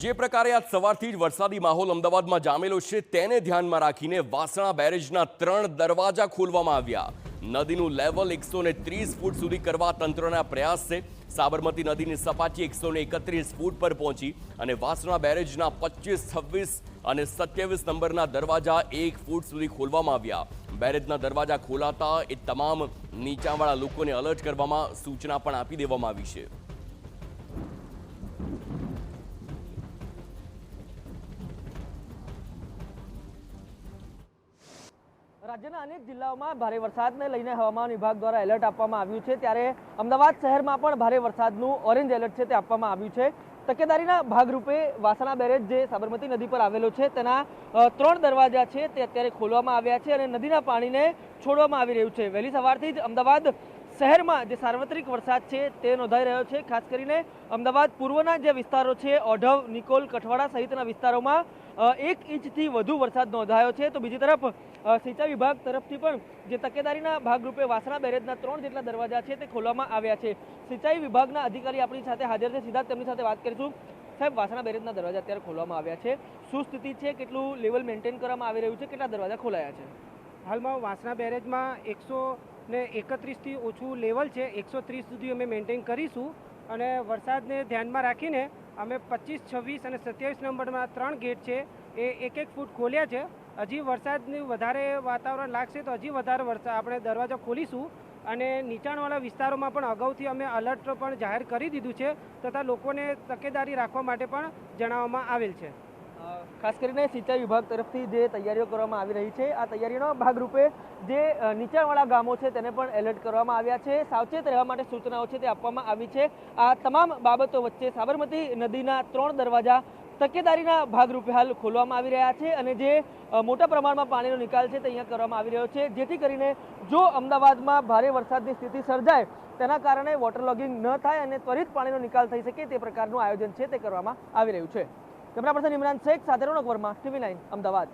જે પ્રકારે આજ સવારથી જ વરસાદી માહોલ અમદાવાદમાં જામેલો છે તેને ધ્યાનમાં રાખીને વાસણા બેરેજના 3 દરવાજા ખોલવામાં આવ્યા. નદીનું લેવલ 130 ફૂટ સુધી કરવા તંત્રના પ્રયાસ છે. સાબરમતી નદીની સપાટી 131 ફૂટ પર પહોંચી અને વાસણા બેરેજના 25, 26 અને 27 નંબરના દરવાજા 1 ફૂટ સુધી ખોલવામાં આવ્યા. બેરેજના દરવાજા ખોલાતા એ તમામ નીચાણવાળા લોકોને એલર્ટ કરવામાં સૂચના પણ આપી દેવામાં આવી છે. રાજ્યના અનેક જિલ્લાઓમાં ભારે વરસાદને લઈને હવામાન વિભાગ દ્વારા એલર્ટ આપવામાં આવ્યું છે. ત્યારે અમદાવાદ શહેરમાં પણ ભારે વરસાદનું ઓરેન્જ એલર્ટ છે તે આપવામાં આવ્યું છે. તકેદારીના ભાગરૂપે વાસણા બેરેજ જે સાબરમતી નદી પર આવેલો છે તેના 3 દરવાજા છે તે અત્યારે ખોલવામાં આવ્યા છે અને નદીના પાણીને છોડવામાં આવી રહ્યું છે. વહેલી સવારથી જ અમદાવાદ શહેરમાં જે સાર્વત્રિક વરસાદ છે તે નોંધાઈ રહ્યો છે. ખાસ કરીને અમદાવાદ પૂર્વના જે વિસ્તારો છે ઓઢવ, નિકોલ, કઠવાડા સહિતના વિસ્તારોમાં 1 ઇંચથી વધુ વરસાદ નોંધાયો છે. તો બીજી તરફ સિંચાઈ વિભાગ તરફથી પણ જે તકેદારીના ભાગરૂપે વાસણા બેરેજના 3 જેટલા દરવાજા છે તે ખોલવામાં આવ્યા છે. સિંચાઈ વિભાગના અધિકારી આપણી સાથે હાજર છે, સીધા તેમની સાથે વાત કરીશું. સાહેબ, વાસણા બેરેજના દરવાજા અત્યારે ખોલવામાં આવ્યા છે, શું સ્થિતિ છે, કેટલું લેવલ મેન્ટેન કરવામાં આવી રહ્યું છે, કેટલા દરવાજા ખોલાયા છે? હાલમાં વાસણા બેરેજમાં 131થી ઓછું લેવલ છે, 130 સુધી અમે મેન્ટેન કરીશું અને વરસાદને ધ્યાનમાં રાખીને અમે 25, 26 અને 27 નંબરના 3 ગેટ છે એ 1-1 ફૂટ ખોલ્યા છે. હજી વરસાદનું વધારે વાતાવરણ લાગશે તો હજી વધારે વરસાદ આપણે દરવાજા ખોલીશું અને નીચાણવાળા વિસ્તારોમાં પણ અગાઉથી અમે અલર્ટ પણ જાહેર કરી દીધું છે તથા લોકોને તકેદારી રાખવા માટે પણ જણાવવામાં આવેલ છે. ખાસ કરીને સિંચાઈ વિભાગ તરફથી જે તૈયારીઓ કરવામાં આવી રહી છે, આ તૈયારીના ભાગરૂપે જે નીચાણવાળા ગામો છે તેને પણ એલર્ટ કરવામાં આવ્યા છે. સાવચેત રહેવા માટે સૂચનાઓ છે તે આપવામાં આવી છે. આ તમામ બાબતો વચ્ચે સાબરમતી નદીના 3 દરવાજા તકેદારીના ભાગરૂપે હાલ ખોલવામાં આવી રહ્યા છે અને જે મોટા પ્રમાણમાં પાણીનો નિકાલ છે તે અહીંયા કરવામાં આવી રહ્યો છે, જેથી કરીને જો અમદાવાદમાં ભારે વરસાદની સ્થિતિ સર્જાય તેના કારણે વોટર લોગિંગ ન થાય અને ત્વરિત પાણીનો નિકાલ થઈ શકે તે પ્રકારનું આયોજન છે તે કરવામાં આવી રહ્યું છે. કેમેરા પર્સન ઇમરાન શેખ સાથે રોનક વર્મા, TV9 અમદાવાદ.